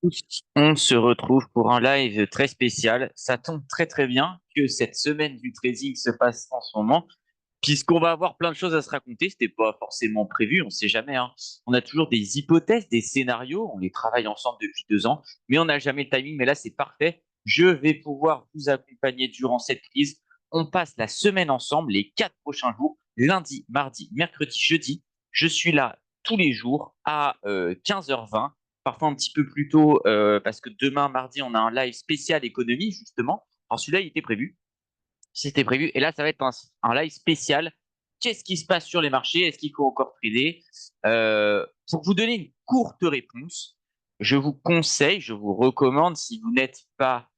Tous, on se retrouve pour un live très spécial. Ça tombe très très bien que cette semaine du trading se passe en ce moment, puisqu'on va avoir plein de choses à se raconter. C'était pas forcément prévu, on sait jamais, hein. On a toujours des hypothèses, des scénarios, on les travaille ensemble depuis 2 ans, mais on n'a jamais le timing. Mais là, c'est parfait. Je vais pouvoir vous accompagner durant cette crise. On passe la semaine ensemble, les 4 prochains jours, lundi, mardi, mercredi, jeudi. Je suis là tous les jours à 15h20, parfois un petit peu plus tôt, parce que demain, mardi, on a un live spécial économie, justement. Alors celui-là, il était prévu. C'était prévu. Et là, ça va être un live spécial. Qu'est-ce qui se passe sur les marchés? Est-ce qu'il faut encore trader? Pour vous donner une courte réponse, je vous conseille, je vous recommande, si vous n'êtes pas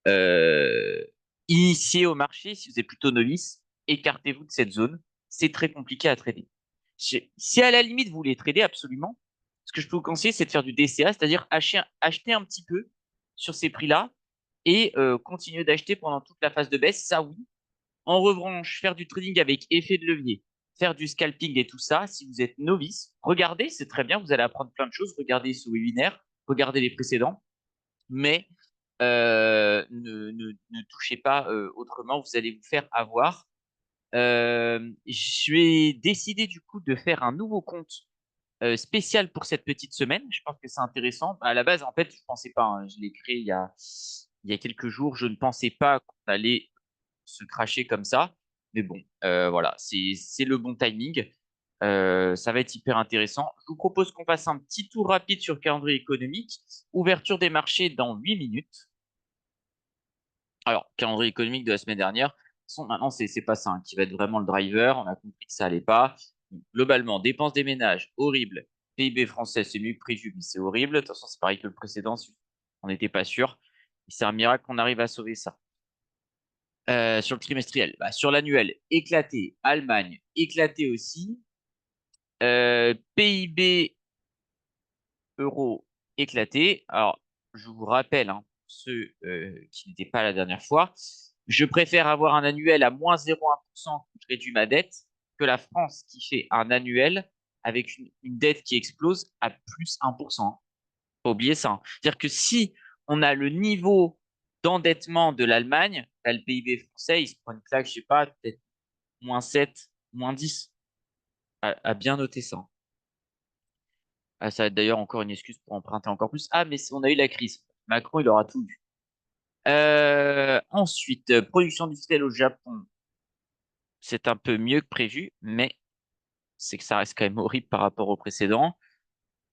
euh, initié au marché, si vous êtes plutôt novice, écartez-vous de cette zone. C'est très compliqué à trader. Si à la limite vous voulez trader absolument, ce que je peux vous conseiller, c'est de faire du DCA, c'est-à-dire acheter un petit peu sur ces prix-là et continuer d'acheter pendant toute la phase de baisse. Ça, oui. En revanche, faire du trading avec effet de levier, faire du scalping et tout ça, si vous êtes novice, regardez, c'est très bien, vous allez apprendre plein de choses. Regardez ce webinaire, regardez les précédents, mais ne touchez pas autrement, vous allez vous faire avoir. Je vais décider du coup de faire un nouveau compte spécial pour cette petite semaine. Je pense que c'est intéressant. À la base, en fait, je pensais pas, hein. Je l'ai créé il y a quelques jours. Je ne pensais pas qu'on allait se cracher comme ça. Mais bon, voilà, c'est le bon timing. Ça va être hyper intéressant. Je vous propose qu'on fasse un petit tour rapide sur le calendrier économique. Ouverture des marchés dans 8 minutes. Alors, calendrier économique de la semaine dernière. De toute façon, maintenant, c'est pas ça, hein, qui va être vraiment le driver. On a compris que ça allait pas. Donc, globalement, dépenses des ménages, horrible. PIB français, c'est mieux que prévu, mais c'est horrible. De toute façon, c'est pareil que le précédent. On n'était pas sûr. Et c'est un miracle qu'on arrive à sauver ça. Sur le trimestriel, bah, sur l'annuel, éclaté. Allemagne, éclaté aussi. PIB euro, éclaté. Alors, je vous rappelle, hein, ceux qui n'étaient pas la dernière fois, je préfère avoir un annuel à moins 0,1% quand je réduis ma dette que la France qui fait un annuel avec une dette qui explose à plus 1%. Faut pas oublier ça, hein. C'est-à-dire que si on a le niveau d'endettement de l'Allemagne, là, le PIB français, il se prend une claque, je sais pas, peut-être -7, -10, à bien noter ça. Ah, ça va être d'ailleurs encore une excuse pour emprunter encore plus. Ah, mais on a eu la crise. Macron, il aura tout vu. Ensuite, production industrielle au Japon, c'est un peu mieux que prévu, mais c'est que ça reste quand même horrible par rapport au précédent.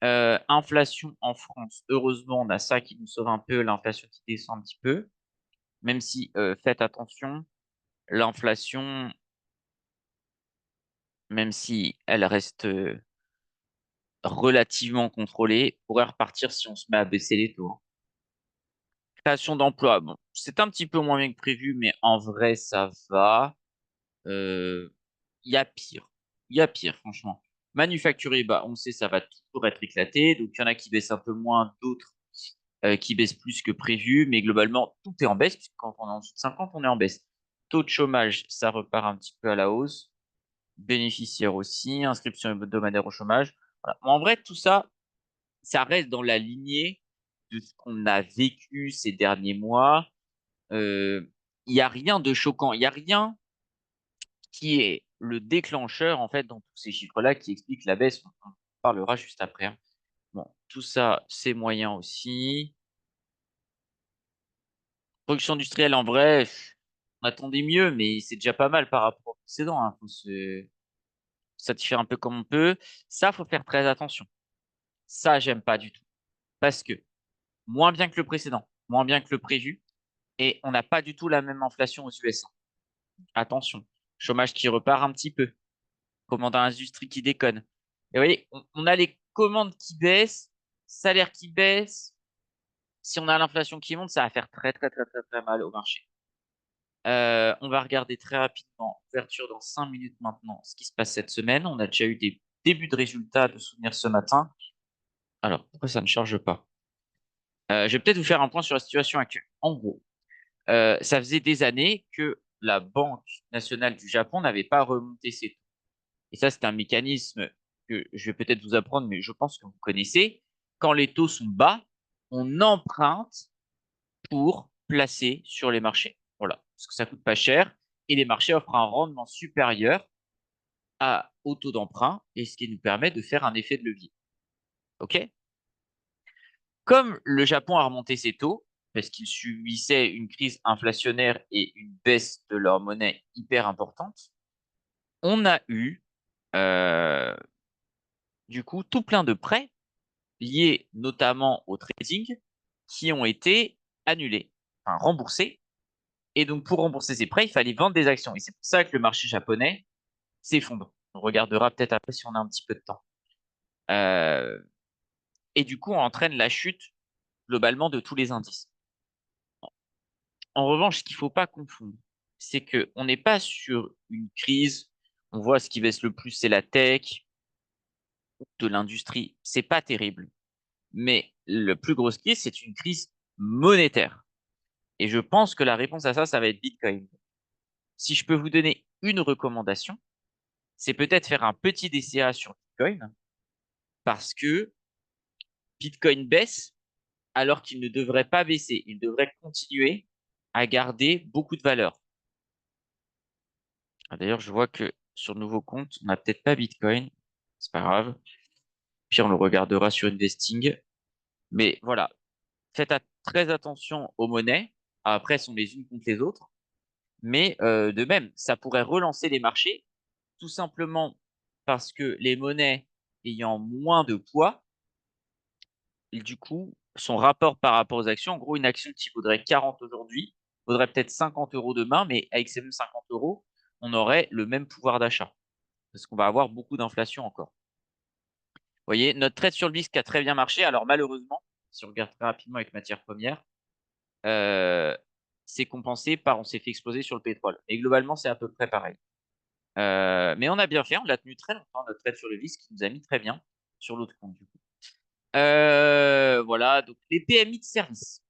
Inflation en France, heureusement, on a ça qui nous sauve un peu, l'inflation qui descend un petit peu, même si, faites attention, l'inflation, même si elle reste relativement contrôlée, pourrait repartir si on se met à baisser les taux, hein. Création d'emplois, bon, c'est un petit peu moins bien que prévu, mais en vrai, ça va. Euh, Il y a pire. Il y a pire, franchement. Manufacturier, bah, on sait, ça va toujours être éclaté. Donc, il y en a qui baissent un peu moins, d'autres qui baissent plus que prévu. Mais globalement, tout est en baisse, puisque quand on est en dessous de 50, on est en baisse. Taux de chômage, ça repart un petit peu à la hausse. Bénéficiaires aussi, inscription hebdomadaire au chômage. Voilà. En vrai, tout ça, ça reste dans la lignée de ce qu'on a vécu ces derniers mois. Euh, Il n'y a rien de choquant. Il n'y a rien qui est le déclencheur, en fait, dans tous ces chiffres-là qui explique la baisse. On parlera juste après, hein. Bon, tout ça, c'est moyen aussi. Production industrielle, en vrai, on attendait mieux, mais c'est déjà pas mal par rapport au précédent, hein. Faut se satisfaire un peu comme on peut. Ça, faut faire très attention. Ça, j'aime pas du tout. Parce que moins bien que le précédent, moins bien que le prévu, et on n'a pas du tout la même inflation aux USA. Attention. Chômage qui repart un petit peu. Commande à l'industrie qui déconne. Et vous voyez, on a les commandes qui baissent, salaire qui baisse. Si on a l'inflation qui monte, ça va faire très, très, très, très, très mal au marché. On va regarder très rapidement, ouverture dans 5 minutes maintenant, ce qui se passe cette semaine. On a déjà eu des débuts de résultats de souvenirs ce matin. Alors, pourquoi ça ne charge pas? Je vais peut-être vous faire un point sur la situation actuelle. En gros, ça faisait des années que la Banque nationale du Japon n'avait pas remonté ses taux. Et ça, c'est un mécanisme que je vais peut-être vous apprendre, mais je pense que vous connaissez. Quand les taux sont bas, on emprunte pour placer sur les marchés. Voilà, parce que ça coûte pas cher et les marchés offrent un rendement supérieur au taux d'emprunt et ce qui nous permet de faire un effet de levier. OK? Comme le Japon a remonté ses taux, parce qu'il subissait une crise inflationnaire et une baisse de leur monnaie hyper importante, on a eu euh, du coup tout plein de prêts liés notamment au trading qui ont été annulés, enfin remboursés. Et donc pour rembourser ces prêts, il fallait vendre des actions. Et c'est pour ça que le marché japonais s'effondre. On regardera peut-être après si on a un petit peu de temps. Euh, et du coup, on entraîne la chute globalement de tous les indices. En revanche, ce qu'il ne faut pas confondre, c'est qu'on n'est pas sur une crise. On voit ce qui baisse le plus, c'est la tech, de l'industrie. C'est pas terrible. Mais le plus grosse crise, c'est une crise monétaire. Et je pense que la réponse à ça, ça va être Bitcoin. Si je peux vous donner une recommandation, c'est peut-être faire un petit DCA sur Bitcoin parce que Bitcoin baisse alors qu'il ne devrait pas baisser. Il devrait continuer à garder beaucoup de valeur. D'ailleurs, je vois que sur le nouveau compte, on n'a peut-être pas Bitcoin. C'est pas grave. Puis on le regardera sur Investing. Mais voilà, faites très attention aux monnaies. Après, elles sont les unes contre les autres. Mais de même, ça pourrait relancer les marchés, tout simplement parce que les monnaies ayant moins de poids, et du coup, son rapport par rapport aux actions, en gros, une action qui vaudrait 40 aujourd'hui, vaudrait peut-être 50 euros demain, mais avec ces mêmes 50 euros, on aurait le même pouvoir d'achat, parce qu'on va avoir beaucoup d'inflation encore. Vous voyez, notre trade sur le BISC a très bien marché. Alors malheureusement, si on regarde très rapidement avec matières premières, euh, c'est compensé par on s'est fait exploser sur le pétrole. Et globalement, c'est à peu près pareil. Mais on a bien fait, on l'a tenu très longtemps, notre trade sur le BISC, qui nous a mis très bien sur l'autre compte du coup. Voilà, donc les PMI de service.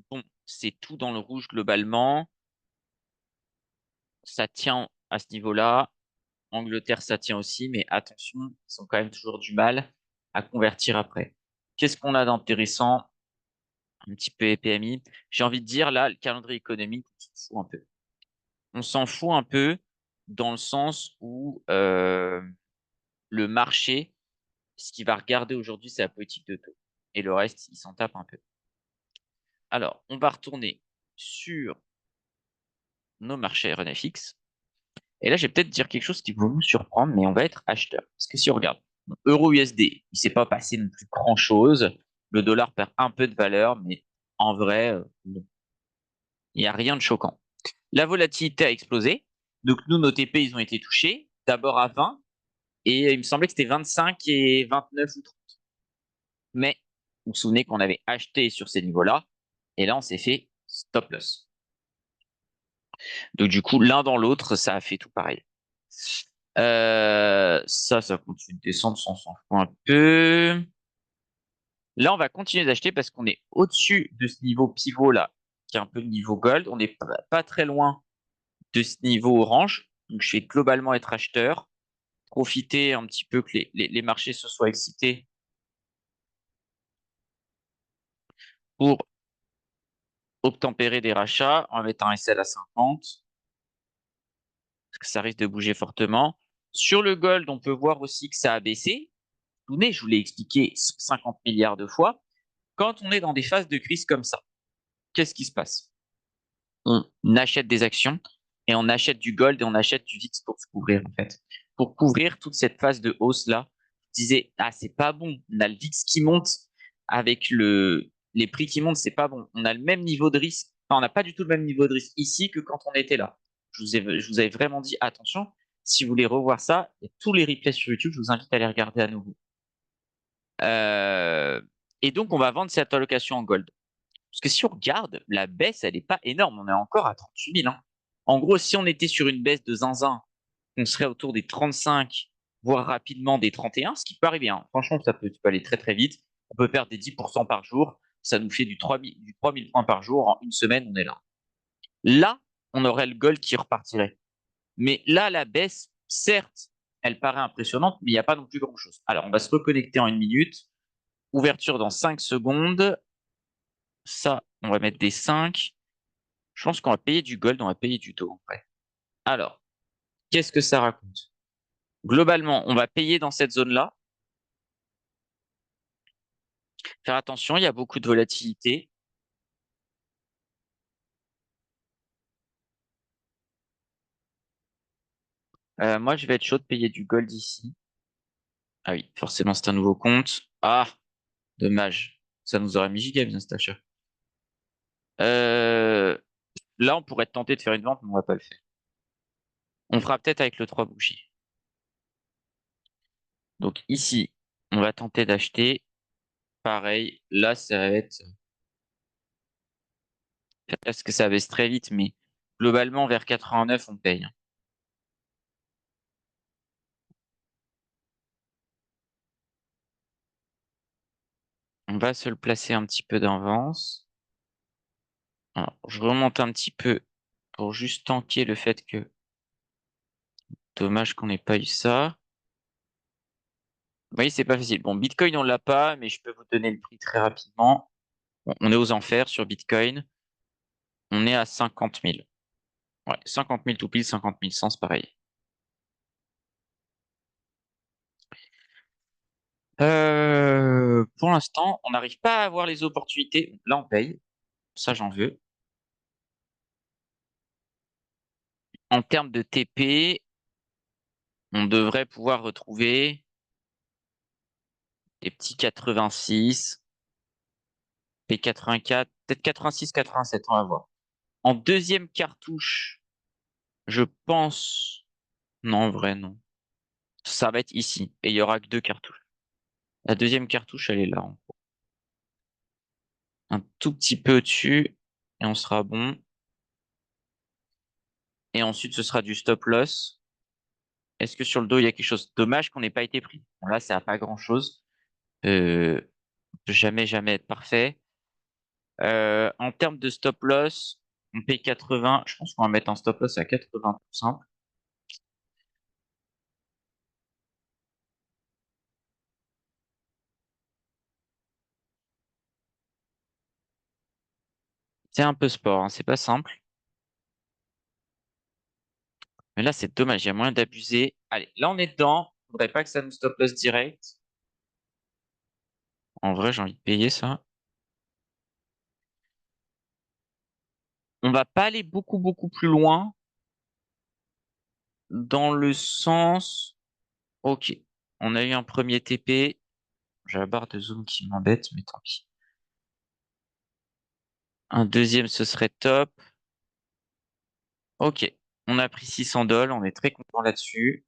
Bon, c'est tout dans le rouge globalement. Ça tient à ce niveau-là. Angleterre, ça tient aussi, mais attention, ils ont quand même toujours du mal à convertir après. Qu'est-ce qu'on a d'intéressant? Un petit peu les PMI. J'ai envie de dire, là, le calendrier économique, on s'en fout un peu. On s'en fout un peu dans le sens où le marché, ce qu'il va regarder aujourd'hui, c'est la politique de taux. Et le reste, il s'en tape un peu. Alors, on va retourner sur nos marchés RNFX. Et là, je vais peut-être dire quelque chose qui va vous surprendre, mais on va être acheteur. Parce que si on regarde, euro USD, il ne s'est pas passé non plus grand-chose. Le dollar perd un peu de valeur, mais en vrai, non. Il n'y a rien de choquant. La volatilité a explosé. Donc, nous, nos TP, ils ont été touchés. D'abord à 20. Et il me semblait que c'était 25 et 29 ou 30. Mais vous vous souvenez qu'on avait acheté sur ces niveaux-là. Et là, on s'est fait stop loss. Donc, du coup, l'un dans l'autre, ça a fait tout pareil. Ça continue de descendre, on s'en fout un peu. Là, on va continuer d'acheter parce qu'on est au-dessus de ce niveau pivot là, qui est un peu le niveau gold. On n'est pas très loin de ce niveau orange. Donc, je vais globalement être acheteur, profiter un petit peu que les marchés se soient excités pour obtempérer des rachats en mettant un SL à 50, parce que ça risque de bouger fortement. Sur le gold, on peut voir aussi que ça a baissé. Je vous l'ai expliqué 50 milliards de fois. Quand on est dans des phases de crise comme ça, qu'est-ce qui se passe? On achète des actions et on achète du gold et on achète du VIX pour se couvrir, en fait. Pour couvrir toute cette phase de hausse-là, je disais, ah, c'est pas bon. On a le VIX qui monte avec les prix qui montent, c'est pas bon. On a le même niveau de risque. Enfin, on n'a pas du tout le même niveau de risque ici que quand on était là. Je vous avais vraiment dit, attention, si vous voulez revoir ça, il y a tous les replays sur YouTube, je vous invite à les regarder à nouveau. Euh, et donc, on va vendre cette allocation en gold. Parce que si on regarde, la baisse, elle n'est pas énorme. On est encore à 38 000. Hein. En gros, si on était sur une baisse de zinzin, on serait autour des 35, voire rapidement des 31, ce qui peut arriver. Hein. Franchement, ça peut aller très très vite. On peut perdre des 10% par jour. Ça nous fait du 3000 points par jour. En une semaine, on est là. Là, on aurait le gold qui repartirait. Mais là, la baisse, certes, elle paraît impressionnante, mais il n'y a pas non plus grand-chose. Alors, on va se reconnecter en une minute ouverture dans 5 secondes. Ça, on va mettre des 5. Je pense qu'on va payer du gold, on va payer du dos en vrai. Alors, qu'est-ce que ça raconte? Globalement, on va payer dans cette zone-là. Faire attention, il y a beaucoup de volatilité. Moi, je vais être chaud de payer du gold ici. Ah oui, forcément, c'est un nouveau compte. Ah, dommage. Ça nous aurait mis giga bien cet achat. Euh, Là, on pourrait être tenté de faire une vente, mais on va pas le faire. On fera peut-être avec le 3 bougies. Donc ici, on va tenter d'acheter. Pareil, là, ça va être... Parce que ça baisse très vite, mais globalement, vers 89, on paye. On va se le placer un petit peu d'avance. Alors, je remonte un petit peu pour juste tanker le fait que... Dommage qu'on n'ait pas eu ça. Vous voyez, c'est pas facile. Bon, Bitcoin, on l'a pas, mais je peux vous donner le prix très rapidement. Bon, on est aux enfers sur Bitcoin. On est à 50 000. Ouais, 50 000 tout pile, 50 100, c'est pareil. Pour l'instant, on n'arrive pas à avoir les opportunités. Là, on paye. Ça, j'en veux. En termes de TP, on devrait pouvoir retrouver des petits 86, P84, peut-être 86, 87, on va voir. En deuxième cartouche, je pense... Non, en vrai, non. Ça va être ici. Et il y aura que 2 cartouches. La deuxième cartouche, elle est là. Un tout petit peu au-dessus. Et on sera bon. Et ensuite, ce sera du stop loss. Est-ce que sur le dos, il y a quelque chose? Dommage qu'on n'ait pas été pris. Bon, là, ça n'a pas grand-chose. Euh, Jamais, jamais être parfait. En termes de stop loss, on paye 80. Je pense qu'on va mettre un stop loss à 80 tout simple. C'est un peu sport, hein, c'est pas simple. Mais là, c'est dommage, il y a moyen d'abuser. Allez, là, on est dedans. Faudrait pas que ça nous stop loss direct. En vrai, j'ai envie de payer ça. On va pas aller beaucoup, beaucoup plus loin dans le sens... Ok, on a eu un premier TP. J'ai la barre de zoom qui m'embête, mais tant pis. Un deuxième, ce serait top. Ok, on a pris 600 dollars, on est très content là-dessus.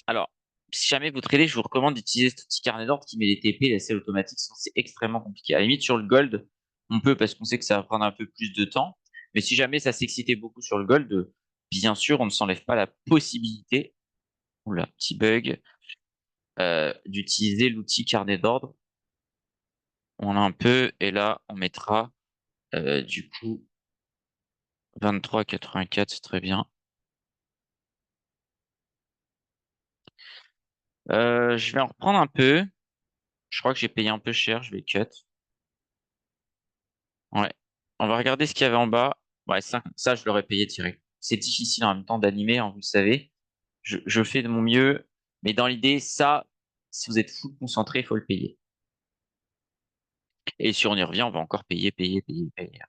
Alors, si jamais vous tradez, je vous recommande d'utiliser ce petit carnet d'ordre qui met des TP et la selle automatique, sinon c'est extrêmement compliqué. À la limite, sur le gold, on peut parce qu'on sait que ça va prendre un peu plus de temps. Mais si jamais ça s'excitait beaucoup sur le gold, bien sûr, on ne s'enlève pas la possibilité, oula, petit bug, d'utiliser l'outil carnet d'ordre. On a un peu, et là, on mettra du coup 23,84, c'est très bien. Je vais en reprendre un peu. Je crois que j'ai payé un peu cher, je vais cut. Ouais. On va regarder ce qu'il y avait en bas. Ouais, ça je l'aurais payé direct. C'est difficile en même temps d'animer, hein, vous le savez. Je fais de mon mieux. Mais dans l'idée, ça, si vous êtes full concentré, il faut le payer. Et si on y revient, on va encore payer, payer, payer, payer.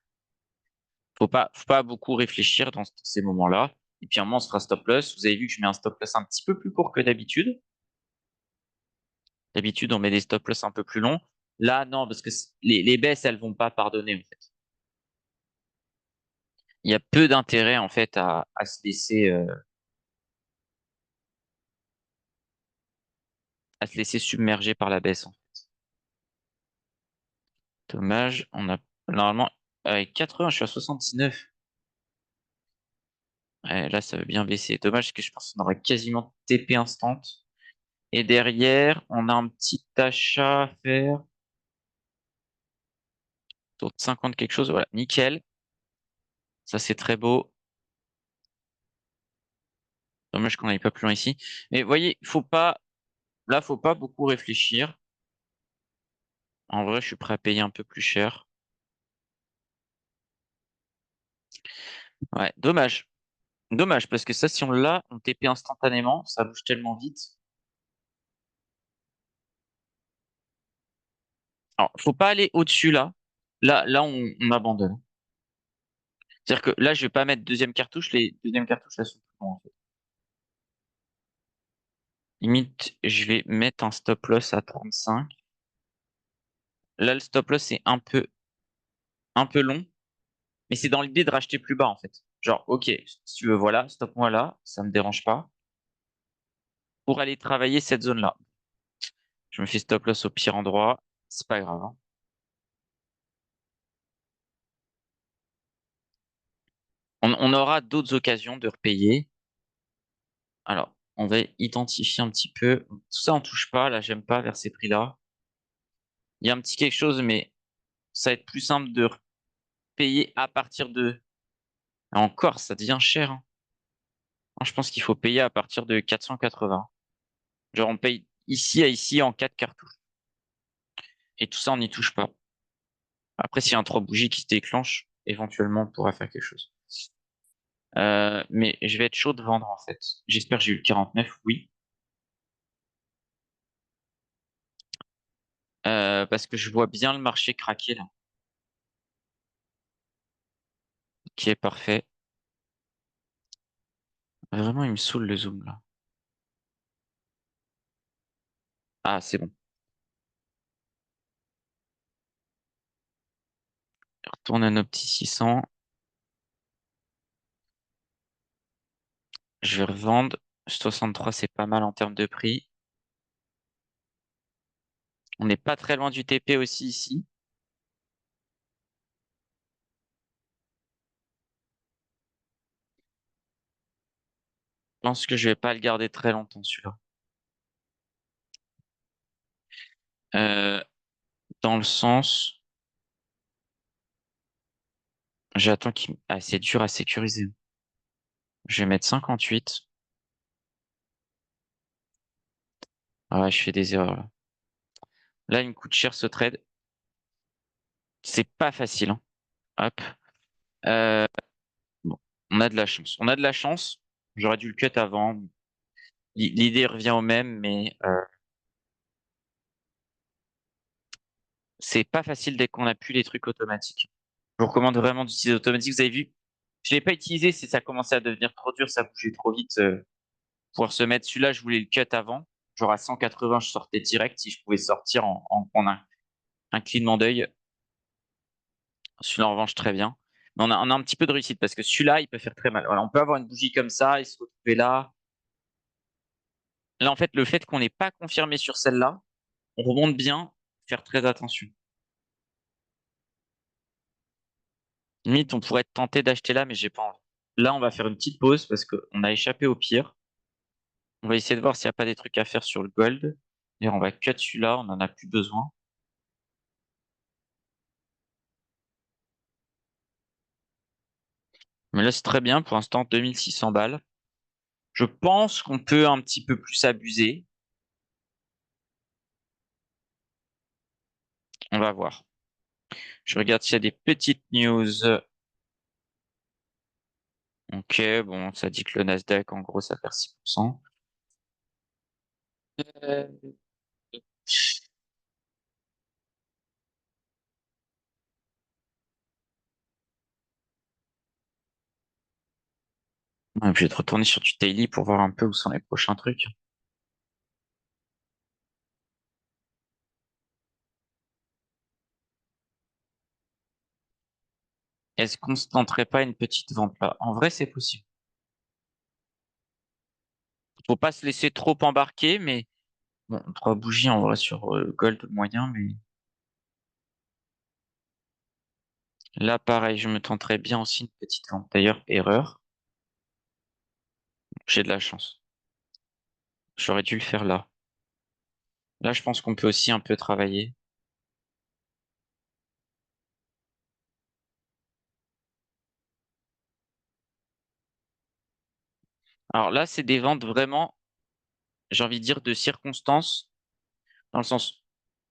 Faut pas beaucoup réfléchir dans ces moments-là. Et puis à un moment, on se fera stop loss. Vous avez vu que je mets un stop loss un petit peu plus court que d'habitude. D'habitude, on met des stop loss un peu plus longs. Là, non, parce que les baisses, elles vont pas pardonner, en fait. Il y a peu d'intérêt, en fait, à se laisser, à se laisser submerger par la baisse, en fait. Dommage, on a, normalement, avec 80, je suis à 79. Ouais, là, ça veut bien baisser. Dommage que je pense qu'on aurait quasiment TP instant. Et derrière, on a un petit achat à faire. Autour de 50 quelque chose. Voilà, nickel. Ça, c'est très beau. Dommage qu'on n'aille pas plus loin ici. Mais vous voyez, il faut pas Là, faut pas beaucoup réfléchir. En vrai, je suis prêt à payer un peu plus cher. Ouais, dommage. Dommage, parce que ça, si on l'a, on TP instantanément, ça bouge tellement vite. Alors, faut pas aller au-dessus là. Là, on abandonne. C'est-à-dire que là, je vais pas mettre deuxième cartouche. Les deuxièmes cartouches, elles sont plus longues, en fait. Limite, je vais mettre un stop loss à 35. Là, le stop loss est un peu long, mais c'est dans l'idée de racheter plus bas, en fait. Genre, ok, si tu veux, voilà, stop-moi là, ça me dérange pas. Pour aller travailler cette zone-là. Je me fais stop loss au pire endroit. C'est pas grave, hein. On aura d'autres occasions de repayer. Alors, on va identifier un petit peu. Tout ça, on touche pas. Là, j'aime pas vers ces prix-là. Il y a un petit quelque chose, mais ça va être plus simple de payer à partir de. Encore, ça devient cher, hein. Moi, je pense qu'il faut payer à partir de 480. Genre, on paye ici à ici en 4 cartouches. Et tout ça, on n'y touche pas. Après, s'il y a un 3 bougies qui se déclenche, éventuellement, on pourra faire quelque chose. Mais je vais être chaud de vendre, en fait. J'espère que j'ai eu le 49, oui. Parce que je vois bien le marché craquer, là. Qui est parfait. Vraiment, il me saoule le zoom, là. Ah, c'est bon. Retourne à nos petits 600. Je vais revendre. 63, c'est pas mal en termes de prix. On n'est pas très loin du TP aussi ici. Je pense que je vais pas le garder très longtemps, celui-là. Euh, Dans le sens, j'attends qu'il... Ah, c'est dur à sécuriser. Je vais mettre 58. Ah ouais, je fais des erreurs, là. Là, il me coûte cher ce trade. C'est pas facile, hein. Hop. Euh, bon, on a de la chance. On a de la chance. J'aurais dû le cut avant. L'idée revient au même, mais c'est pas facile dès qu'on a plus les trucs automatiques. Je vous recommande vraiment d'utiliser automatique. Vous avez vu, je l'ai pas utilisé, c'est ça commençait à devenir trop dur, ça bougeait trop vite. Pouvoir se mettre celui-là, je voulais le cut avant. Genre à 180, je sortais direct si je pouvais sortir en un clignement d'œil. Celui-là, en revanche, très bien. Mais on a un petit peu de réussite parce que celui-là, il peut faire très mal. Voilà, on peut avoir une bougie comme ça et se retrouver là. Là, en fait, le fait qu'on n'ait pas confirmé sur celle-là, on remonte bien, faire très attention. Limite, on pourrait être tenté d'acheter là, mais j'ai pas envie. Là, on va faire une petite pause parce qu'on a échappé au pire. On va essayer de voir s'il n'y a pas des trucs à faire sur le gold. Et on va cut celui-là, on n'en a plus besoin. Mais là, c'est très bien. Pour l'instant, 2600 balles. Je pense qu'on peut un petit peu plus abuser. On va voir. Je regarde s'il y a des petites news. Ok, bon, ça dit que le Nasdaq, en gros, ça perd 6%. Euh, ouais, je vais te retourner sur du daily pour voir un peu où sont les prochains trucs. Est-ce qu'on se tenterait pas une petite vente là? En vrai, c'est possible. Faut pas se laisser trop embarquer, mais bon, trois bougies en vrai sur gold moyen, mais là, pareil, je me tenterais bien aussi une petite vente. D'ailleurs, erreur, j'ai de la chance. J'aurais dû le faire là. Là, je pense qu'on peut aussi un peu travailler. Alors là, c'est des ventes vraiment. j'ai envie de dire, de circonstances, dans le sens,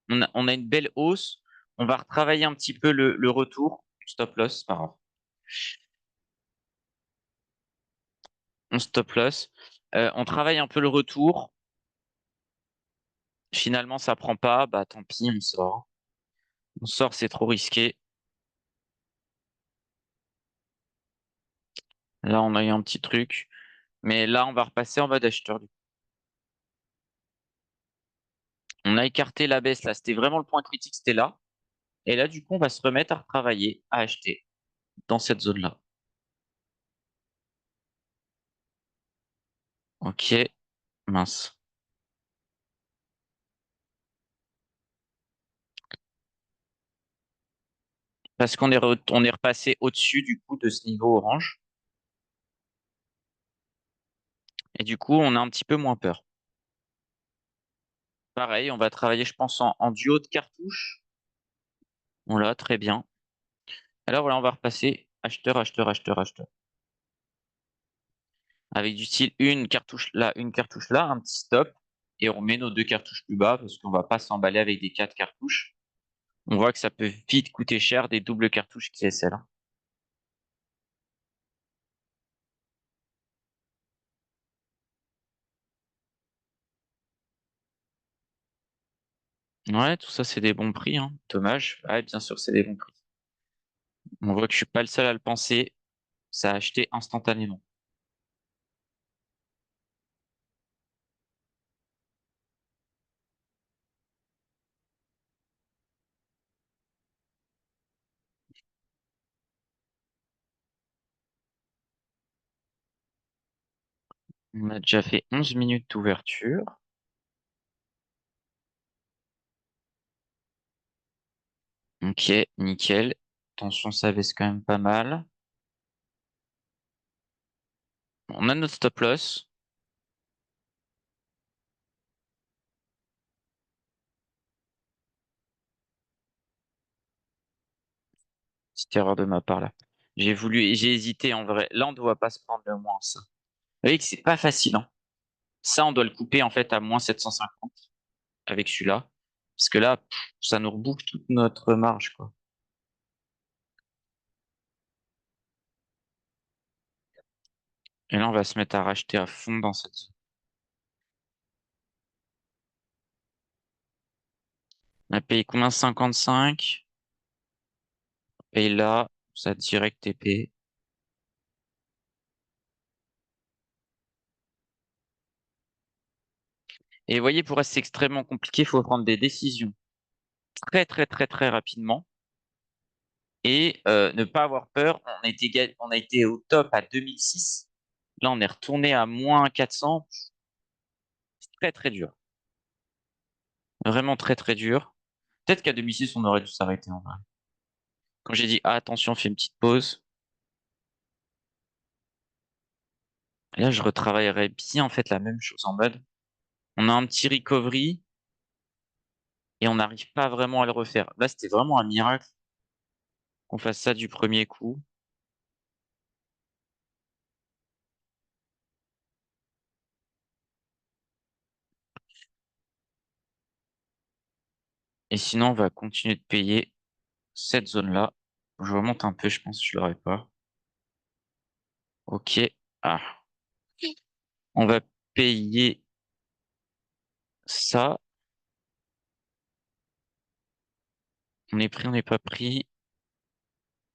on a une belle hausse, on va retravailler un petit peu le retour, stop loss, c'est pas grave. On stop loss. On travaille un peu le retour. Finalement, ça prend pas, bah tant pis, on sort. On sort, c'est trop risqué. Là, on a eu un petit truc. Mais là, on va repasser en mode acheteur. On a écarté la baisse là. C'était vraiment le point critique, c'était là. Et là, du coup, on va se remettre à retravailler, à acheter dans cette zone-là. Ok, mince. Parce on est repassé au-dessus du coup de ce niveau orange. Et du coup, on a un petit peu moins peur. Pareil, on va travailler, je pense, en duo de cartouches. Voilà, très bien. Alors voilà, on va repasser acheteur, acheteur, acheteur, acheteur. Avec du style une cartouche là, un petit stop. Et on met nos deux cartouches plus bas parce qu'on va pas s'emballer avec des quatre cartouches. On voit que ça peut vite coûter cher des doubles cartouches qui est celle. Ouais, tout ça, c'est des bons prix, hein. Dommage. Ouais, bien sûr, c'est des bons prix. On voit que je suis pas le seul à le penser. Ça a acheté instantanément. On a déjà fait 11 minutes d'ouverture. Ok, nickel. Attention, ça baisse quand même pas mal. On a notre stop loss. Petite erreur de ma part là. J'ai hésité en vrai. Là, on ne doit pas se prendre le moins ça. Vous voyez que c'est pas facile, hein. Ça, on doit le couper en fait à moins 750 avec celui-là. Parce que là, ça nous reboucle toute notre marge, quoi. Et là, on va se mettre à racheter à fond dans cette zone. On a payé combien? 55. Et là, ça direct TP. Et vous voyez, pour rester extrêmement compliqué, il faut prendre des décisions très, très, très, très rapidement. Et ne pas avoir peur. On a été au top à 2006. Là, on est retourné à moins 400. C'est très, très dur. Vraiment très, très dur. Peut-être qu'à 2006, on aurait dû s'arrêter en vrai. Quand j'ai dit, ah, attention, fais une petite pause. Et là, je retravaillerais bien, en fait, la même chose en mode. On a un petit recovery et on n'arrive pas vraiment à le refaire. Là, c'était vraiment un miracle qu'on fasse ça du premier coup. Et sinon, on va continuer de payer cette zone-là. Je remonte un peu, je pense que je l'aurai pas. Ok. Ah. On va payer ça. On est pris, on n'est pas pris.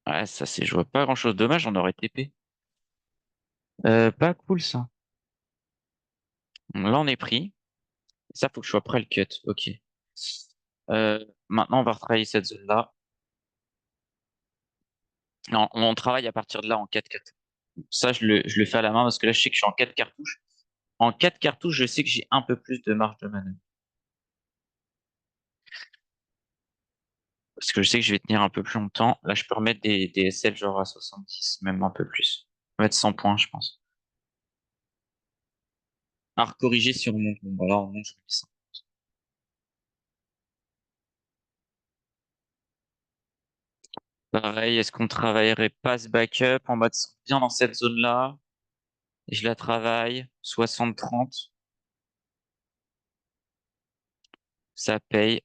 Ah, ça, c'est, je vois pas grand-chose. Dommage, on aurait TP. Pas cool, ça. Là, on est pris. Ça, faut que je sois prêt à le cut. Ok. Maintenant, on va retravailler cette zone-là. Non, on travaille à partir de là en 4 cartouches. Ça, je le fais à la main parce que là, je sais que je suis en 4 cartouches. En 4 cartouches, je sais que j'ai un peu plus de marge de manœuvre. Parce que je sais que je vais tenir un peu plus longtemps. Là, je peux remettre des SL genre à 70, même un peu plus. Je vais mettre 100 points, je pense. À recorriger si on monte. Bon, bah là, on monte, je mets 100. Pareil, est-ce qu'on travaillerait pas ce backup en mode bien dans cette zone-là? Et je la travaille, 60-30. Ça paye.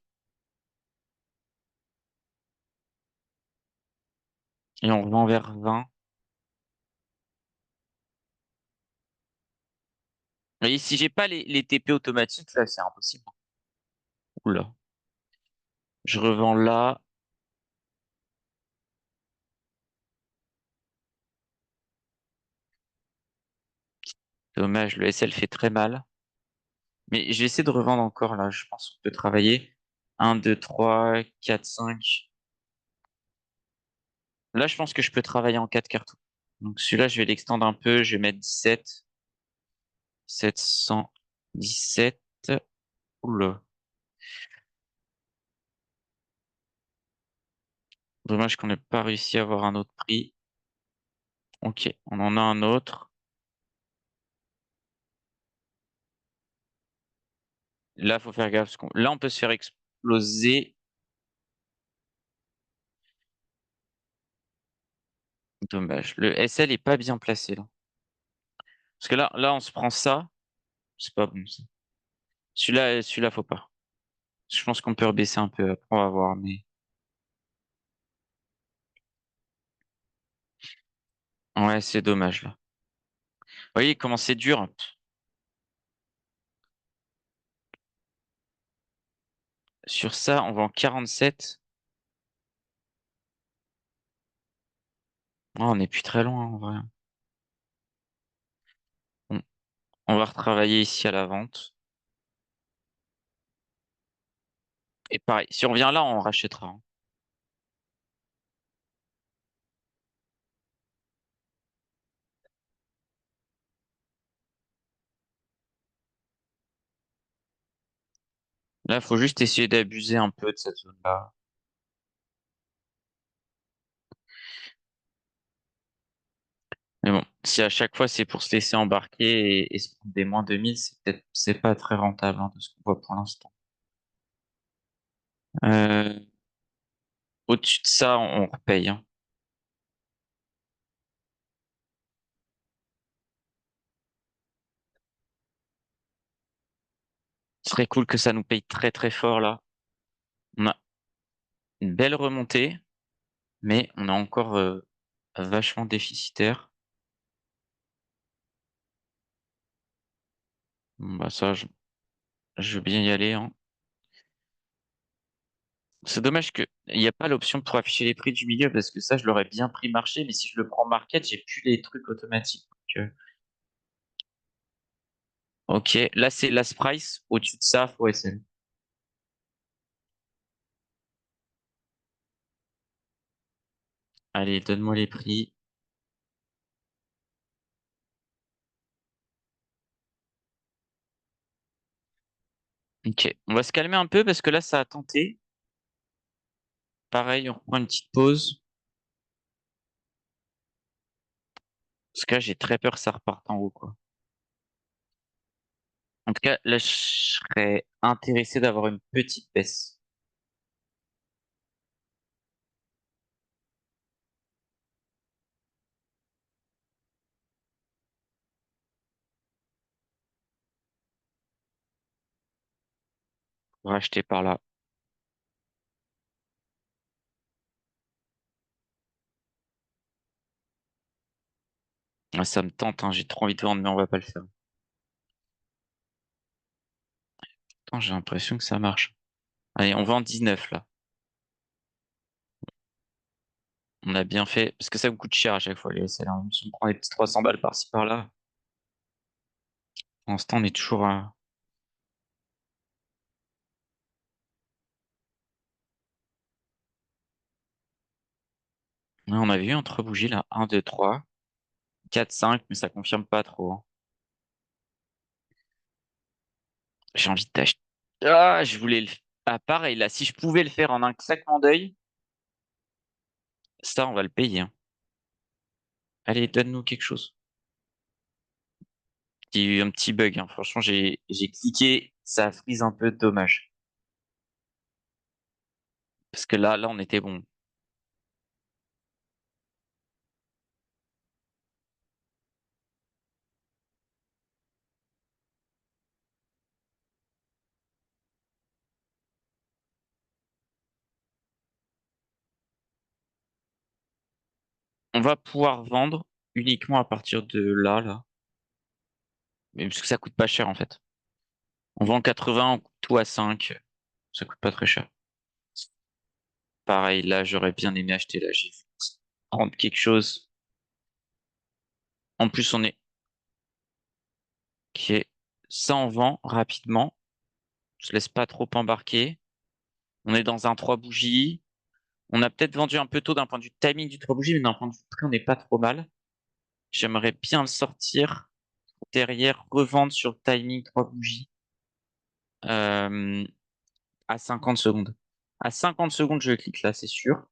Et on revend vers 20. Et si j'ai pas les TP automatiques, là, c'est impossible. Oula. Je revends là. Dommage, le SL fait très mal. Mais je vais essayer de revendre encore là. Je pense qu'on peut travailler. Un, 2, 3, 4, 5. Là, je pense que je peux travailler en 4 cartons. Donc celui-là, je vais l'extendre un peu. Je vais mettre 17. 717. Oula. Dommage qu'on n'ait pas réussi à avoir un autre prix. Ok, on en a un autre. Là, faut faire gaffe. Là, on peut se faire exploser. Dommage. Le SL est pas bien placé là. Parce que là, on se prend ça. C'est pas bon ça. Celui-là, faut pas. Je pense qu'on peut rebaisser un peu. Après, on va voir. Mais ouais, c'est dommage là. Vous voyez comment c'est dur. Sur ça, on va en 47. Oh, on n'est plus très loin en vrai. On, on va retravailler ici à la vente. Et pareil, si on vient là, on rachètera, hein. Là, faut juste essayer d'abuser un peu de cette zone-là. Mais bon, si à chaque fois c'est pour se laisser embarquer et se prendre des moins 2000, c'est pas très rentable hein, de ce qu'on voit pour l'instant. Euh, Au-dessus de ça, on repaye, hein. Ce serait cool que ça nous paye très très fort là. On a une belle remontée, mais on est encore vachement déficitaire. Bon, bah ça, je veux bien y aller, hein. C'est dommage qu'il n'y a pas l'option pour afficher les prix du milieu parce que ça, je l'aurais bien pris marché, mais si je le prends market, j'ai plus les trucs automatiques. Ok, là c'est last price. Au-dessus de ça, faut SL. Allez, donne-moi les prix. Ok, on va se calmer un peu parce que là, ça a tenté. Pareil, on reprend une petite pause. Parce que là, j'ai très peur que ça reparte en haut, quoi. En tout cas, là, je serais intéressé d'avoir une petite baisse. Pour acheter par là. Ah, ça me tente, hein, j'ai trop envie de vendre, mais on va pas le faire. Attends, j'ai l'impression que ça marche. Allez, on vend 19 là. On a bien fait. Parce que ça me coûte cher à chaque fois, les SL, hein. Même si on prend des petits 300 balles par-ci par-là. Pour l'instant, on est toujours à... Ouais, on avait eu entre bougies là. 1, 2, 3, 4, 5, mais ça confirme pas trop, hein. J'ai envie d'acheter. Ah, je voulais le. Ah, pareil, là, si je pouvais le faire en un claquement d'œil, ça, on va le payer, hein. Allez, donne-nous quelque chose. Il y a eu un petit bug, hein. Franchement, j'ai cliqué, ça frise un peu, dommage. Parce que là, on était bon. On va pouvoir vendre uniquement à partir de là, là. Mais parce que ça coûte pas cher en fait. On vend 80, on coûte tout à 5. Ça coûte pas très cher. Pareil, là, j'aurais bien aimé acheter là. J'ai vu prendre quelque chose. En plus, on est qui est ça en vend rapidement. Je laisse pas trop embarquer. On est dans un 3 bougies. On a peut-être vendu un peu tôt d'un point de vue timing du 3 bougies, mais d'un point de vue prix, on n'est pas trop mal. J'aimerais bien le sortir. Derrière, revendre sur le timing 3 bougies euh, à 50 secondes. À 50 secondes, je clique là, c'est sûr.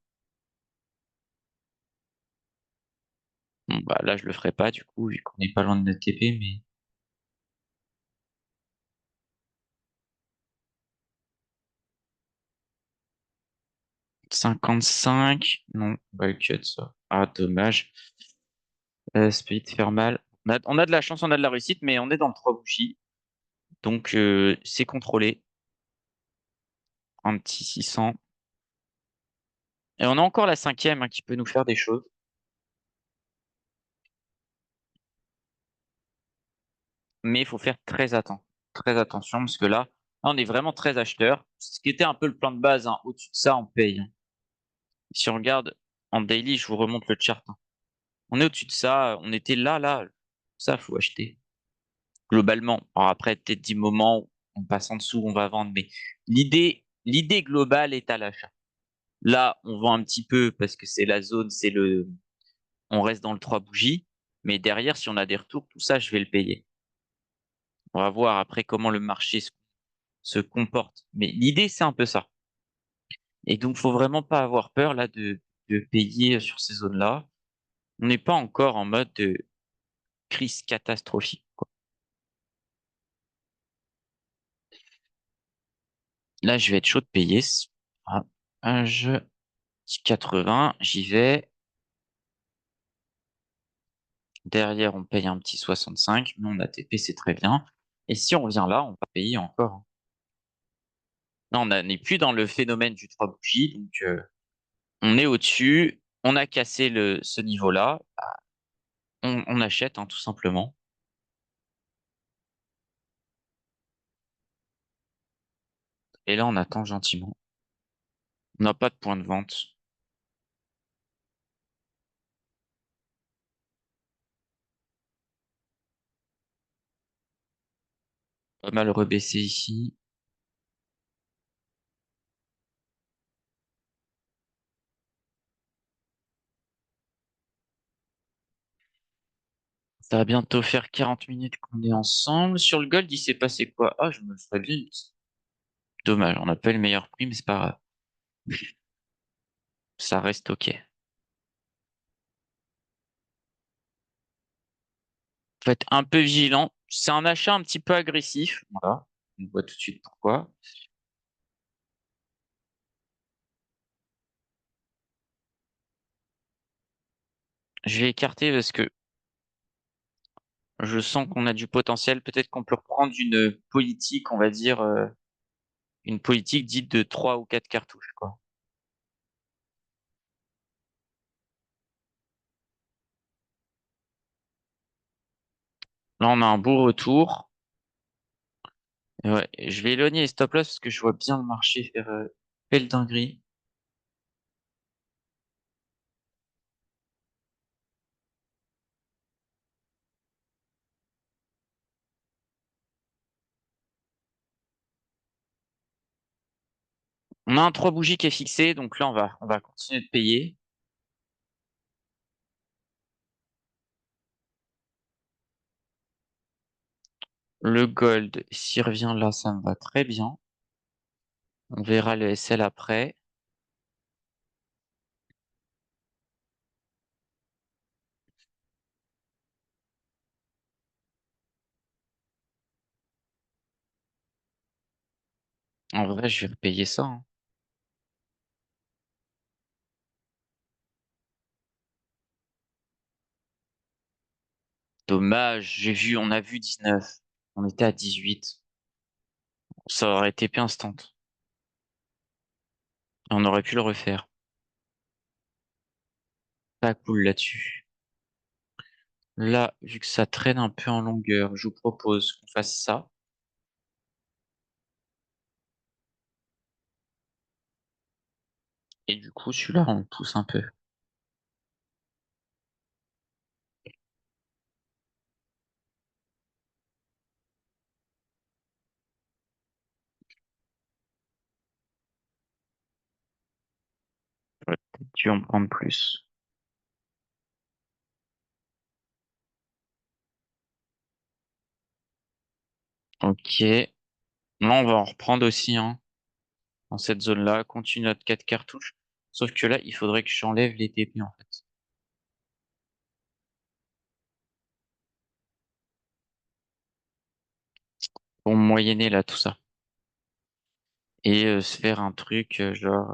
Bon, bah, là, je le ferai pas, du coup, vu qu'on n'est pas loin de notre TP, mais 55, non, bah, cut ça. Ah, dommage. Speed faire mal. On a de la chance, on a de la réussite, mais on est dans le 3 bougies. Donc, c'est contrôlé. Un petit 600. Et on a encore la cinquième hein, qui peut nous faire des choses. Mais il faut faire très attention parce que là, on est vraiment très acheteur. Ce qui était un peu le plan de base. Hein. Au-dessus de ça, on paye. Hein. Si on regarde en daily, je vous remonte le chart. Hein. On est au-dessus de ça. On était là, là. Ça, faut acheter. Globalement. Alors après, peut-être 10 moments où on passe en dessous, on va vendre. Mais l'idée globale est à l'achat. Là, on vend un petit peu parce que c'est la zone, on reste dans le 3 bougies. Mais derrière, si on a des retours, tout ça, je vais le payer. On va voir après comment le marché se comporte. Mais l'idée, c'est un peu ça. Et donc, faut vraiment pas avoir peur là de payer sur ces zones-là. On n'est pas encore en mode de crise catastrophique, quoi. Là, je vais être chaud de payer. Ah, un jeu 80, j'y vais. Derrière, on paye un petit 65, mais on a TP, c'est très bien. Et si on vient là, on va payer encore. Là, on n'est plus dans le phénomène du 3 bougies, donc on est au-dessus. On a cassé ce niveau-là. On achète, hein, tout simplement. Et là, on attend gentiment. On n'a pas de point de vente. Pas mal rebaissé ici. Ça va bientôt faire 40 minutes qu'on est ensemble. Sur le gold, il s'est passé quoi? Ah, je me le ferais bien. Dommage, on n'a pas eu le meilleur prix, mais c'est pas grave. Ça reste OK. Faut être un peu vigilant. C'est un achat un petit peu agressif. Voilà. On voit tout de suite pourquoi. Je vais écarter parce que je sens qu'on a du potentiel. Peut-être qu'on peut reprendre une politique, on va dire, une politique dite de 3 ou 4 cartouches, quoi. Là, on a un beau retour. Et ouais, je vais éloigner les stop loss parce que je vois bien le marché faire belle dinguerie. On a un 3 bougies qui est fixé, donc là, on va continuer de payer. Le gold, s'il revient là, ça me va très bien. On verra le SL après. En vrai, je vais repayer ça. Hein. Dommage, on a vu 19. On était à 18. Ça aurait été bien instant. On aurait pu le refaire. pas cool là-dessus. Là, vu que ça traîne un peu en longueur, je vous propose qu'on fasse ça. Et du coup, celui-là, on le pousse un peu. J'aurais peut-être dû en prendre plus. Ok. Là, on va en reprendre aussi, hein, dans cette zone-là. Continue notre 4 cartouches. Sauf que là, il faudrait que j'enlève les TP, en fait. Pour moyenner, là, tout ça. Et se faire un truc, genre,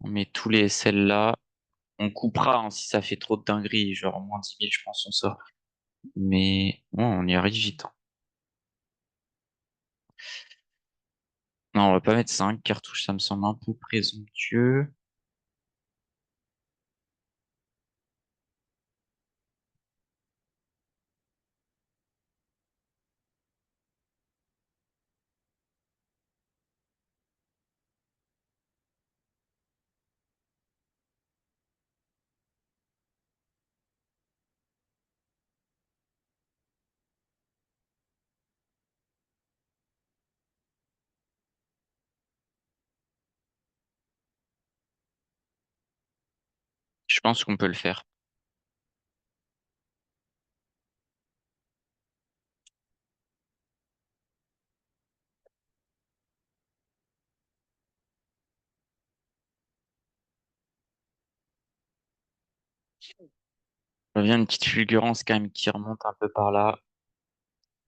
on met tous les SL là. On coupera hein, si ça fait trop de dingueries. Genre, moins 10 000, je pense, on sort. Mais, bon, on y arrive vite, hein. Non, on va pas mettre 5 cartouches, ça me semble un peu présomptueux. Je pense qu'on peut le faire. Il y a une petite fulgurance quand même qui remonte un peu par là.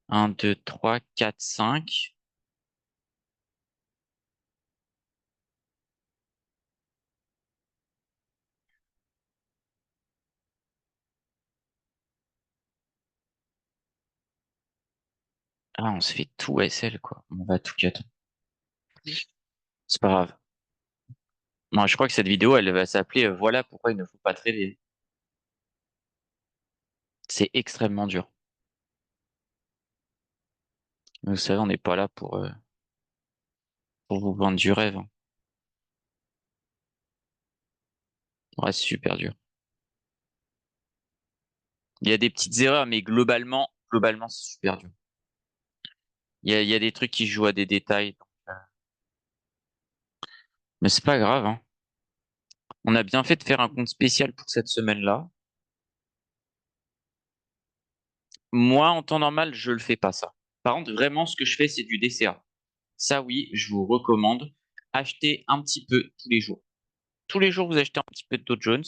Un, 2, 3, 4, 5. Ah, on se fait tout SL, quoi. On va tout cut. C'est pas grave. Moi, je crois que cette vidéo, elle va s'appeler Voilà pourquoi il ne faut pas trader. C'est extrêmement dur. Vous savez, on n'est pas là pour vous vendre du rêve, hein. Ouais, c'est super dur. Il y a des petites erreurs, mais globalement, c'est super dur. Il y a des trucs qui jouent à des détails. Mais c'est pas grave, hein. On a bien fait de faire un compte spécial pour cette semaine-là. Moi, en temps normal, je le fais pas ça. Par contre, vraiment, ce que je fais, c'est du DCA. Ça, oui, je vous recommande. Achetez un petit peu tous les jours. Tous les jours, vous achetez un petit peu de Dow Jones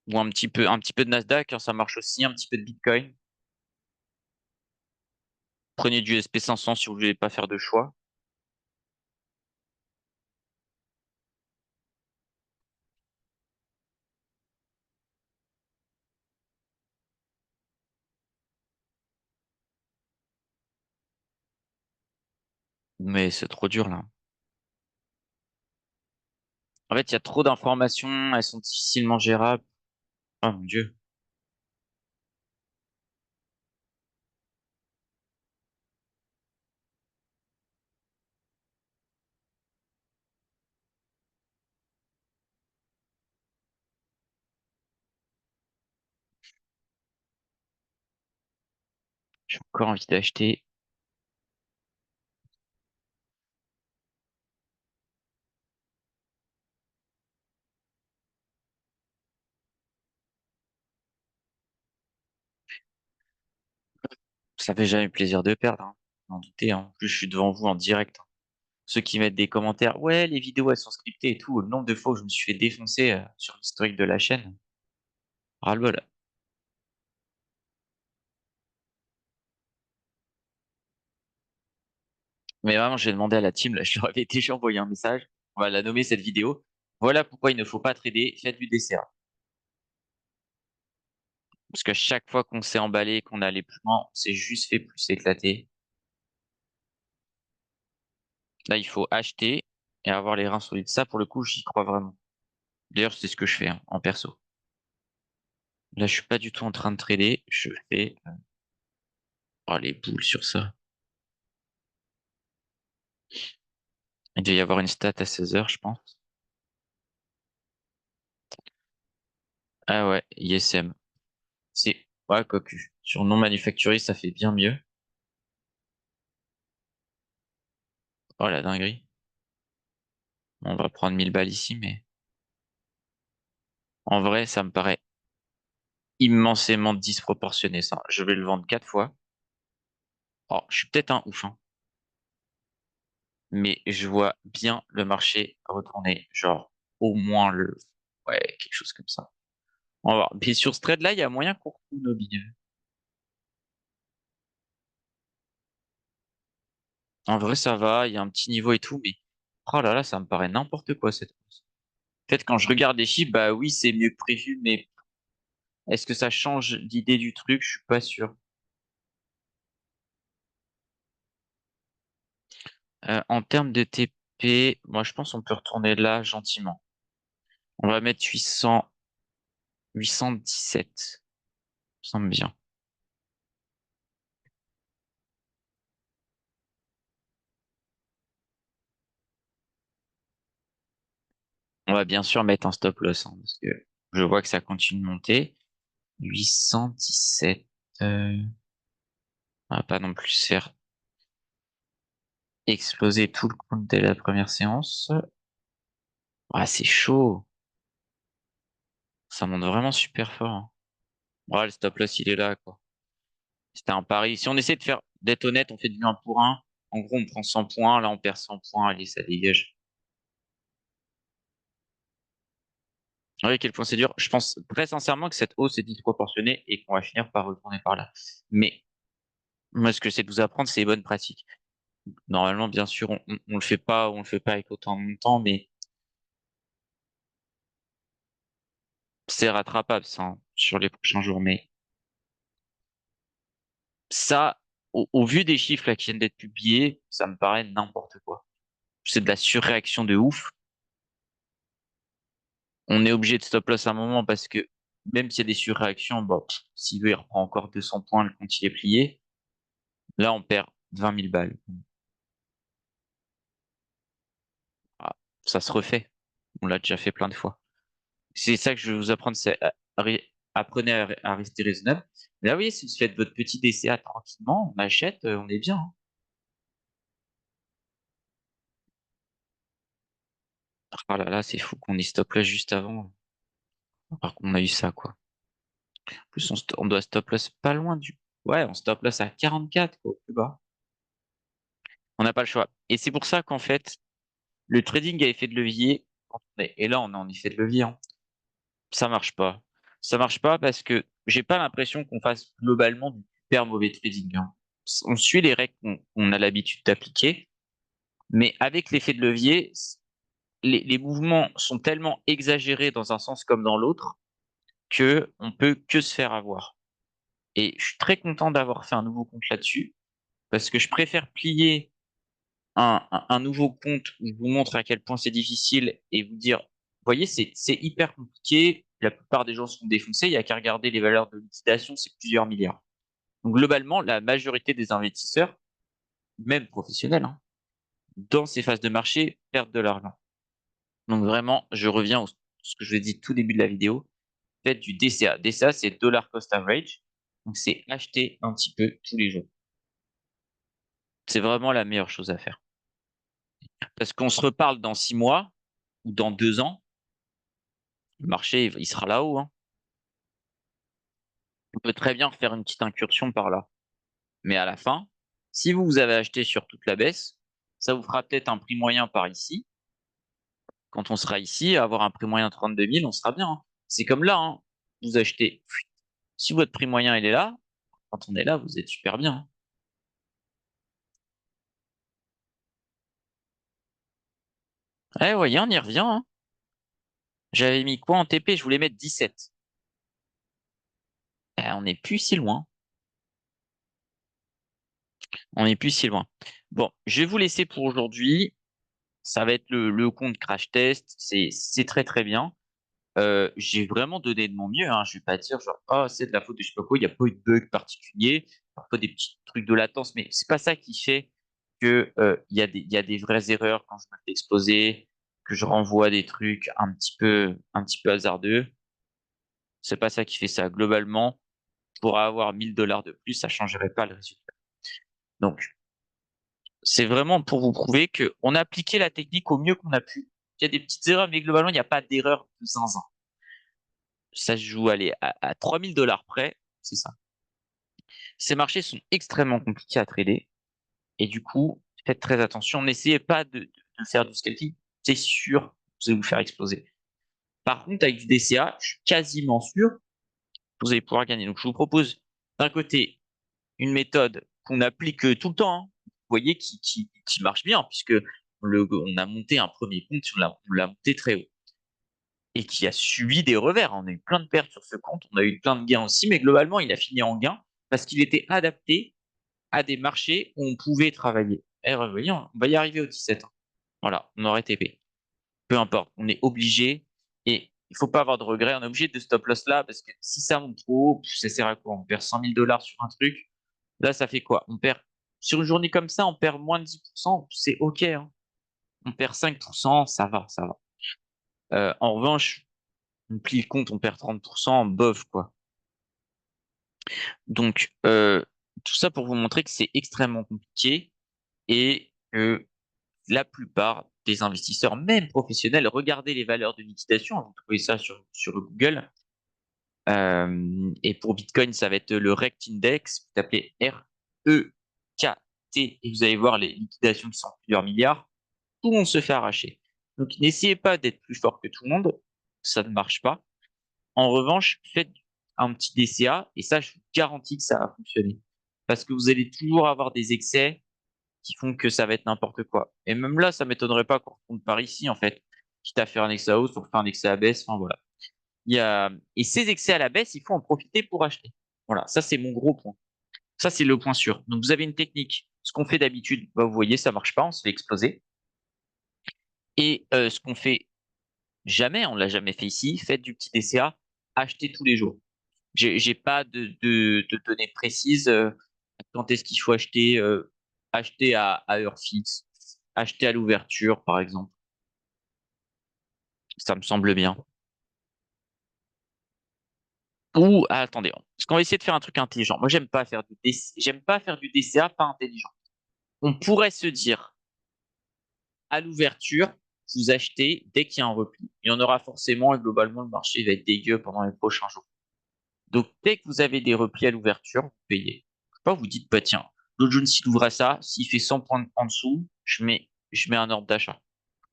ou un petit peu de Nasdaq, hein, ça marche aussi, un petit peu de Bitcoin. Prenez du SP500 si vous voulez pas faire de choix. Mais c'est trop dur là. En fait, il y a trop d'informations, elles sont difficilement gérables. Oh mon Dieu. J'ai encore envie d'acheter. Ça fait jamais plaisir de perdre, hein. N'en doutez, hein. En plus, je suis devant vous en direct, hein. Ceux qui mettent des commentaires, ouais, les vidéos elles sont scriptées et tout. Le nombre de fois où je me suis fait défoncer sur l'historique de la chaîne, ras-le-bol. Mais vraiment, j'ai demandé à la team, là, je leur avais déjà envoyé un message. On va la nommer cette vidéo. Voilà pourquoi il ne faut pas trader, faites du DCA. Parce que chaque fois qu'on s'est emballé, qu'on est allé plus loin, on s'est juste fait plus éclater. Là, il faut acheter et avoir les reins solides. Ça, pour le coup, j'y crois vraiment. D'ailleurs, c'est ce que je fais hein, en perso. Là, je suis pas du tout en train de trader. Je fais oh, les boules sur ça. Il doit y avoir une stat à 16 heures, je pense. Ah ouais, ISM. C'est ouais, cocu. Sur non manufacturier, ça fait bien mieux. Oh la dinguerie. On va prendre 1000 balles ici, mais en vrai, ça me paraît immensément disproportionné, ça. Je vais le vendre 4 fois. Oh, je suis peut-être un ouf, hein, mais je vois bien le marché retourner, genre au moins le, ouais, quelque chose comme ça. On va voir. Mais sur ce trade-là, il y a moyen qu'on retrouve nos billets. En vrai, ça va, il y a un petit niveau et tout, mais oh là là, ça me paraît n'importe quoi cette course. Peut-être quand je regarde les chiffres, bah oui, c'est mieux que prévu, mais est-ce que ça change l'idée du truc? Je suis pas sûr. En termes de TP, moi je pense qu'on peut retourner là gentiment. On va mettre 800, 817. Ça me semble bien. On va bien sûr mettre un stop loss, hein, parce que je vois que ça continue de monter. 817. On va pas non plus se faire exploser tout le compte dès la première séance. Ah, c'est chaud. Ça monte vraiment super fort, hein. Ouais, le stop loss, il est là, quoi. C'était un pari. Si on essaie de faire, d'être honnête, on fait du 1 pour 1. En gros, on prend 100 points. Là, on perd 100 points. Allez, ça dégage. Oui, quel point c'est dur. Je pense très sincèrement que cette hausse est disproportionnée et qu'on va finir par retourner par là. Mais moi, ce que j'essaie de vous apprendre, c'est les bonnes pratiques. Normalement, bien sûr, on le fait pas, on le fait pas avec autant de montant, mais c'est rattrapable, ça, hein, sur les prochains jours. Mais ça, au vu des chiffres là qui viennent d'être publiés, ça me paraît n'importe quoi. C'est de la surréaction de ouf. On est obligé de stop loss à un moment parce que même s'il y a des surréactions, bon, s'il veut, il reprend encore 200 points le compte il est plié. Là, on perd 20 000 balles. Ah, ça se refait. On l'a déjà fait plein de fois. C'est ça que je vais vous apprendre, c'est apprenez à rester raisonnable. Là, oui, si vous faites votre petit DCA tranquillement, on achète, on est bien, hein. Ah là là, c'est fou qu'on ait stop loss juste avant, alors qu'on a eu ça, quoi. En plus, on doit stop loss pas loin du. Ouais, on stop loss à 44, quoi, au plus bas. On n'a pas le choix. Et c'est pour ça qu'en fait, le trading à effet de levier, et là, on est en effet de levier, hein, ça marche pas. Ça marche pas parce que j'ai pas l'impression qu'on fasse globalement du super mauvais trading, hein. On suit les règles qu'on a l'habitude d'appliquer, mais avec l'effet de levier, les mouvements sont tellement exagérés dans un sens comme dans l'autre que on peut que se faire avoir. Et je suis très content d'avoir fait un nouveau compte là-dessus parce que je préfère plier un nouveau compte où je vous montre à quel point c'est difficile et vous dire, vous voyez, c'est hyper compliqué. La plupart des gens sont défoncés. Il y a qu'à regarder les valeurs de liquidation, c'est plusieurs milliards. Donc globalement, la majorité des investisseurs, même professionnels, hein, dans ces phases de marché, perdent de l'argent. Donc vraiment, je reviens à ce que je vous ai dit tout début de la vidéo. Faites du DCA. DCA, c'est Dollar Cost Average. Donc c'est acheter un petit peu tous les jours. C'est vraiment la meilleure chose à faire. Parce qu'on se reparle dans 6 mois ou dans 2 ans, le marché, il sera là-haut, hein. On peut très bien faire une petite incursion par là. Mais à la fin, si vous avez acheté sur toute la baisse, ça vous fera peut-être un prix moyen par ici. Quand on sera ici, avoir un prix moyen de 32 000, on sera bien, hein. C'est comme là, hein. Vous achetez. Si votre prix moyen, il est là, quand on est là, vous êtes super bien, hein. Eh, voyez, on y revient, hein. J'avais mis quoi en TP? Je voulais mettre 17. Eh, on n'est plus si loin. On n'est plus si loin. Bon, je vais vous laisser pour aujourd'hui. Ça va être le compte crash test. C'est très très bien. j'ai vraiment donné de mon mieux, hein. Je vais pas dire genre: «Oh, c'est de la faute de je sais pas quoi», il y a pas eu de bug particulier, parfois des petits trucs de latence, mais c'est pas ça qui fait que, il y a des vraies erreurs quand je me fais exploser, que je renvoie des trucs un petit peu hasardeux. C'est pas ça qui fait ça. Globalement, pour avoir 1 000 $ de plus, ça changerait pas le résultat. Donc, c'est vraiment pour vous prouver qu'on a appliqué la technique au mieux qu'on a pu. Il y a des petites erreurs, mais globalement, il n'y a pas d'erreur de zinzin. Ça se joue, allez, à 3 000 $ près, c'est ça. Ces marchés sont extrêmement compliqués à trader et du coup, faites très attention. N'essayez pas de faire du scalping, c'est sûr, vous allez vous faire exploser. Par contre, avec du DCA, je suis quasiment sûr que vous allez pouvoir gagner. Donc, je vous propose d'un côté une méthode qu'on applique tout le temps, hein, vous voyez, qui marche bien, puisque on a monté un premier compte, on l'a monté très haut, et qui a subi des revers. On a eu plein de pertes sur ce compte, on a eu plein de gains aussi, mais globalement, il a fini en gain parce qu'il était adapté à des marchés où on pouvait travailler. Et voyez, on va y arriver au 17 ans. Voilà, on aurait TP. Peu importe, on est obligé et il faut pas avoir de regrets. On est obligé de stop loss là parce que si ça monte trop haut, ça sert à quoi? On perd 100 000 $ sur un truc. Là, ça fait quoi? On perd sur une journée comme ça, on perd moins de 10%, c'est OK, hein. On perd 5%, ça va, ça va. En revanche, on plie le compte, on perd 30%, bof, quoi. Donc, tout ça pour vous montrer que c'est extrêmement compliqué et que la plupart des investisseurs, même professionnels, regardez les valeurs de liquidation, vous trouvez ça sur Google. Et pour Bitcoin, ça va être le RECT Index, vous tapez REKT et vous allez voir les liquidations qui sont plusieurs milliards. Tout le monde se fait arracher. Donc n'essayez pas d'être plus fort que tout le monde, ça ne marche pas. En revanche, faites un petit DCA et ça, je vous garantis que ça va fonctionner. Parce que vous allez toujours avoir des excès qui font que ça va être n'importe quoi. Et même là, ça m'étonnerait pas qu'on retourne par ici, en fait. Quitte à faire un excès à hausse, on refait un excès à baisse, enfin voilà. Et ces excès à la baisse, il faut en profiter pour acheter. Voilà, ça c'est mon gros point. Ça c'est le point sûr. Donc vous avez une technique. Ce qu'on fait d'habitude, bah, vous voyez, ça marche pas, on se fait exploser. Et ce qu'on fait jamais, on l'a jamais fait ici, faites du petit DCA, achetez tous les jours. J'ai pas de données précises. Quand est-ce qu'il faut acheter? Acheter à heure fixe, acheter à l'ouverture, par exemple. Ça me semble bien. Ou attendez, parce qu'on va essayer de faire un truc intelligent. Moi, j'aime pas faire du DCA pas intelligent. On pourrait se dire à l'ouverture, vous achetez dès qu'il y a un repli. Il y en aura forcément et globalement le marché va être dégueu pendant les prochains jours. Donc dès que vous avez des replis à l'ouverture, vous payez. Je sais pas, vous dites bah tiens, Dow Jones s'il ouvre à ça, s'il fait 100 points en dessous, je mets un ordre d'achat.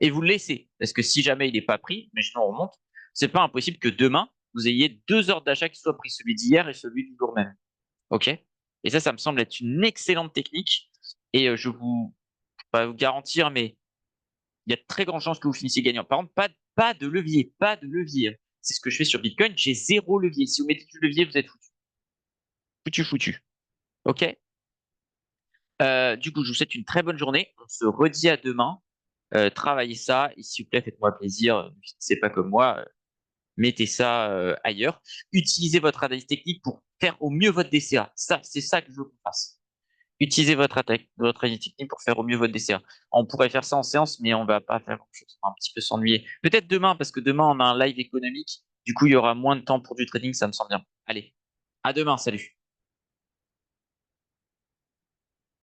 Et vous le laissez parce que si jamais il n'est pas pris, mais sinon on remonte, c'est pas impossible que demain vous ayez deux ordres d'achat qui soient pris, celui d'hier et celui du jour même. OK? Et ça me semble être une excellente technique. Et je vous, pas vous garantir, mais il y a de très grandes chances que vous finissiez gagnant. Par contre, pas de levier, pas de levier. C'est ce que je fais sur Bitcoin. J'ai zéro levier. Si vous mettez du levier, vous êtes foutu. Foutu, foutu. OK? Du coup, je vous souhaite une très bonne journée. On se redit à demain. Travaillez ça. Et s'il vous plaît, faites-moi plaisir. Ne finissez pas comme moi. Mettez ça ailleurs. Utilisez votre analyse technique pour faire au mieux votre DCA. Ça, c'est ça que je veux qu'on fasse. Utilisez votre attaque, votre analyse technique pour faire au mieux votre DCA. On pourrait faire ça en séance, mais on va pas faire grand-chose. On va un petit peu s'ennuyer. Peut-être demain, parce que demain, on a un live économique. Du coup, il y aura moins de temps pour du trading, ça me semble bien. Allez, à demain, salut.